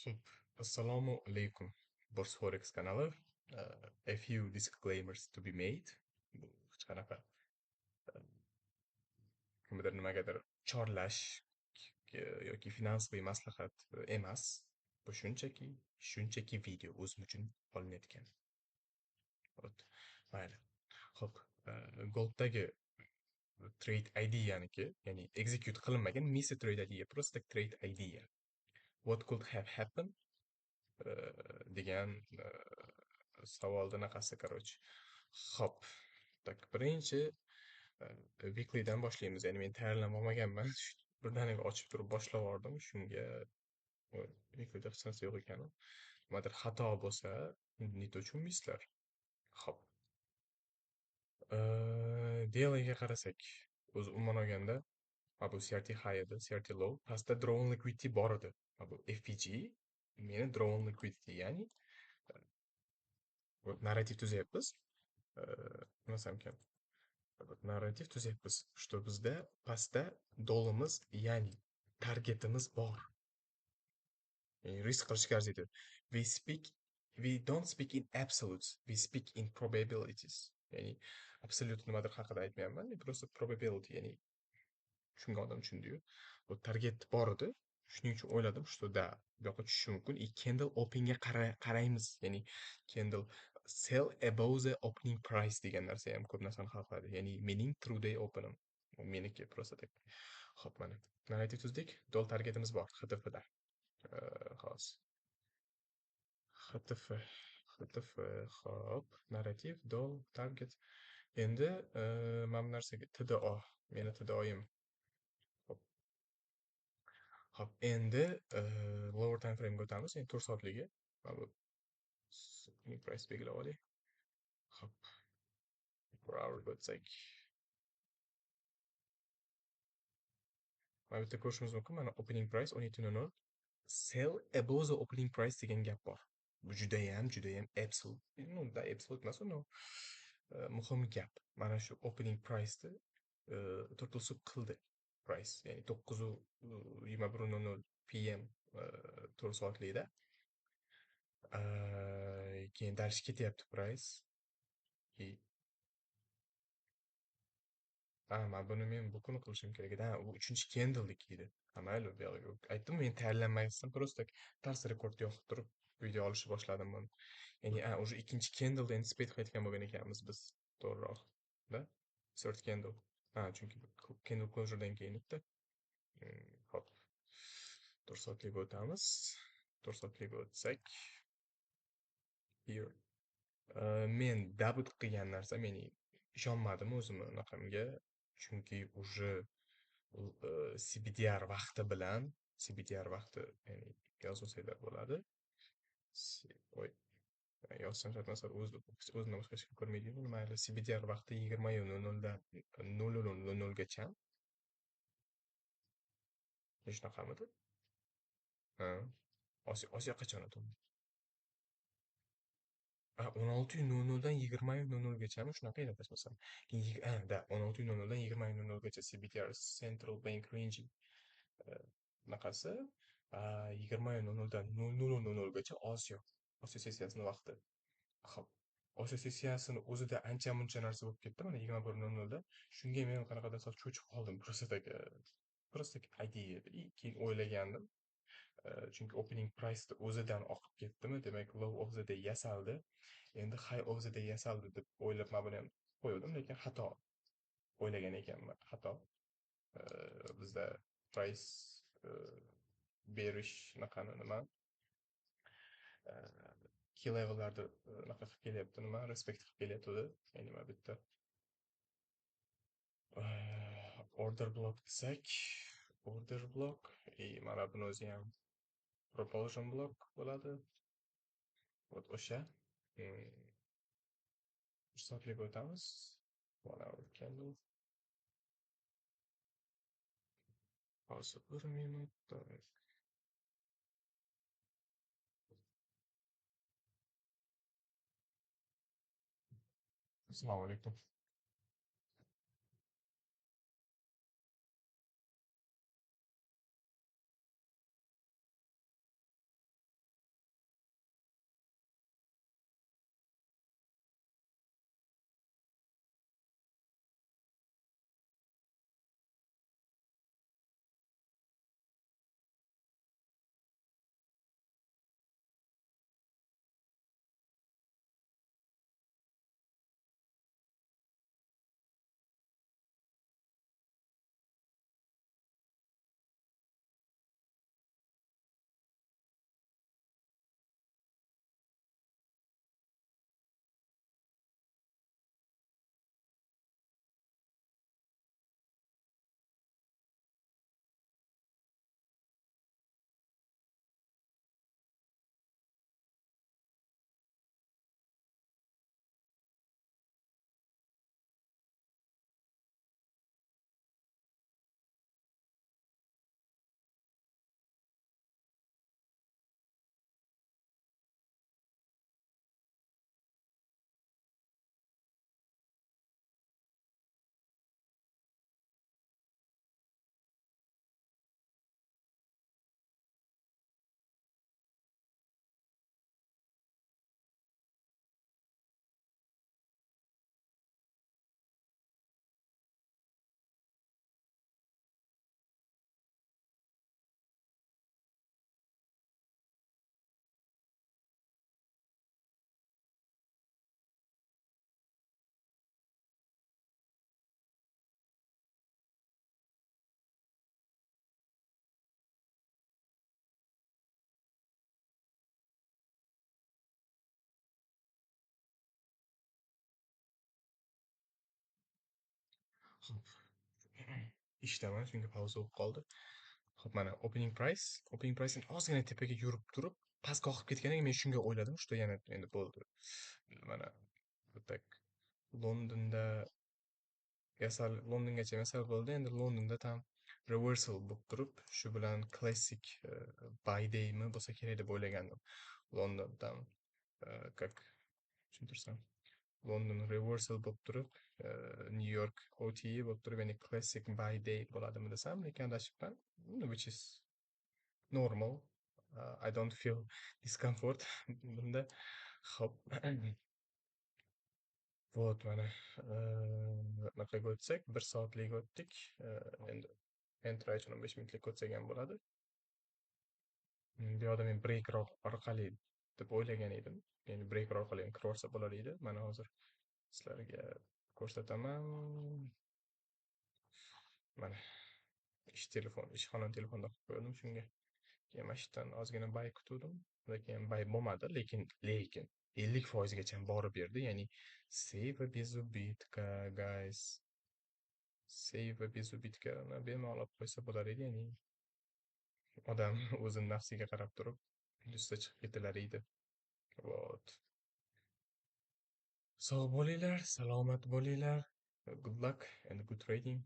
Ho'p, assalomu alaykum. Bors Forex kanali. A few disclaimers to be made. Bu hech qanaqa kimnidir nimagadir chorlash yoki finansiy maslahat emas. Bu shunchaki video o'zim uchun olinayotgan. Ot, mayli. Xo'p, Golddagi trade ID yaniki, ya'ni execute qilinmagan Mr. Trade ID, просто trade ID. What could have happened degan savolni naqasi, короче. Hop. Tak, birinchi weeklydan boshlaymiz. Ya'ni men tayyorlanib olmaganman. Birdaniga ochib turib boshlab yubordim. Shunga weeklyda hech narsa yo'q ekan. Nimadir xato bo'lsa, nechunmisizlar? Hop. Dailyga qarasak, o'zi umuman olganda, bu CRT high edi, CRT low. Pastda drawn liquidity bor edi. Bu FPG meni drawn liquidity, ya'ni narrativ tuzyapmiz. Nima desam ekan? Narrativ tuzyapmiz, что bizda pastda dolimiz, ya'ni targetimiz bor. Risk qilishga arziydi. We don't speak in absolutes, we speak in probabilities. Ya'ni absolute nimadir haqida aytmayapman, просто probability, ya'ni shunga odam tushundiyu. Bu target bor edi. Shuning uchun o'yladim, что да, bu yoqqa tushishi mumkin. Candle openga qaraymiz. Ya'ni candle sell above the opening price degan narsa ham ko'p narsani hal qiladi. Ya'ni mening true day openim. U meniki просто так. Xo'p, mana. Narrativ tuzdik. Dol targetimiz bor HTF da. Xo'sh. HTF HTF hop, narrativ, dol, target. Endi mana bu narsaga TDO, meni TDOyim. Hop, endi lower time frame ga o'tamiz. Endi 4 soatligi. Mana bu price belgilab olaylik. Hop, per hour ga o'tsak. Mana bu yerda ko'rishimiz mumkin. Mana opening price 17.00. Sell above the opening price degan gap bor. Bu judayam absolute. No, da absolute emas, no. Muhim gap. Mana shu opening price ni to'rtta sub qildi. Price, ya'ni 9:21:00 PM 4 soatlikda. Keyin dальше ketyapti price. Mana buni men bu kuni qilishim kerak edi. U 3-chi candle'lik edi. Mayli, aytdim, men tayyorlanmasdan просто tars rekord yoqib turib video olishni boshladim buni. Ya'ni уже ikkinchi candle'da anticipate qilayotgan bo'lgan ekanmiz biz, to'g'riroq. Da? Third candle. Chunki candle closure'dan keyin edi. Hop. 4 soatlik o'tamiz. 4 soatlik o'tsak. Here. Men debut qilgan narsam, ya'ni ishonmadim o'zimni unaqamga. Chunki уже CBDR vaqti, ya'ni yozmasanglar bo'ladi. Voy, yozsam shartnomalar o'zini boshqa hech kim ko'rmaydi-yu. Mayli, CBDR vaqti 20:00 dan 00:00 gacha. Shunaqamidi? Ha. Osiyo qachon o'tadi? 16:00 dan 20:00 gachami, shunaqa edi adashmasam. Da, 16:00 dan 20:00 gacha CBDR, Central Bank Ranging bunaqasi. 20:00 dan 00:00 gacha Osiyo sessiyasini vaqti. Xo'p. Osiyo sessiyasini o'zida ancha-muncha narsa bo'lib ketdi mana 21:00 da. Shunga men qanaqadir sal cho'chib qoldim. Просто idea. Keyin o'ylagandim. Chunki opening price o'zidan oqib ketdimi, demak low of the day yasaldi. Endi high of the day yasaldi deb o'ylab mana buni ham qo'ydim, lekin xato o'ylagan ekanman. Xato. Bizda price bearish naqani nima? Key level'larda naqa qilib kelyapti, nima? Respect qilib kelyapti. Ya'ni mana bitta order block desak, order block, mana buni o'zi ham propulsion block bo'ladi. O'sha. 1 soatlik o'tamiz. 1 hour candle. Hozir 1 minutda. Assalomu alaykum. Ho'p. Ishdaman, shunga pauza bo'lib qoldi. Ho'p, mana opening price'dan ozgina tepaga yurib turib, pastga oqib ketganidan keyin men shunga o'yladim, что yana endi bo'ldi. Mana bu tak Londonda Londongacha yasal bo'ldi. Endi Londonda tam reversal bo'lib turib, shu bilan classic buy daymi bo'lsa kerak deb o'ylagandim. Londondan как tushuntirsam, London reversal bo'lib turib, New York OTA bo'lib turib, ya'ni classic buy day bo'ladimi desam, lekin adashibman. Which is normal. I don't feel discomfort bunda. Hop. Вот mana anaqaga o'tsak, 1 soatlik o'tdik. Endi enter uchun 15 minutlik o'tsak ham bo'ladi. Bu yoqda men breaker orqali deb o'ylagan edim. Ya'ni breaker orqali ham kiraversa bo'lar edi. Mana hozir sizlarga ko'rsataman. Mana ishxona telefonda qo'yib qo'ydim shunga. Keyin mana shu yerdan ozgina bay kutuvdim. Lekin bay bo'lmadi, lekin 50% gacha borib berdi. Ya'ni save va bezubitka, guys. Save va bezubitkani bemalol olib qo'ysa bo'lar edi. Ya'ni odam o'zini nafsiga qarab turib, plyusda chiqib ketilar edi. Вот. Sog' bo'linglar, salomat bo'linglar. Good luck and good trading.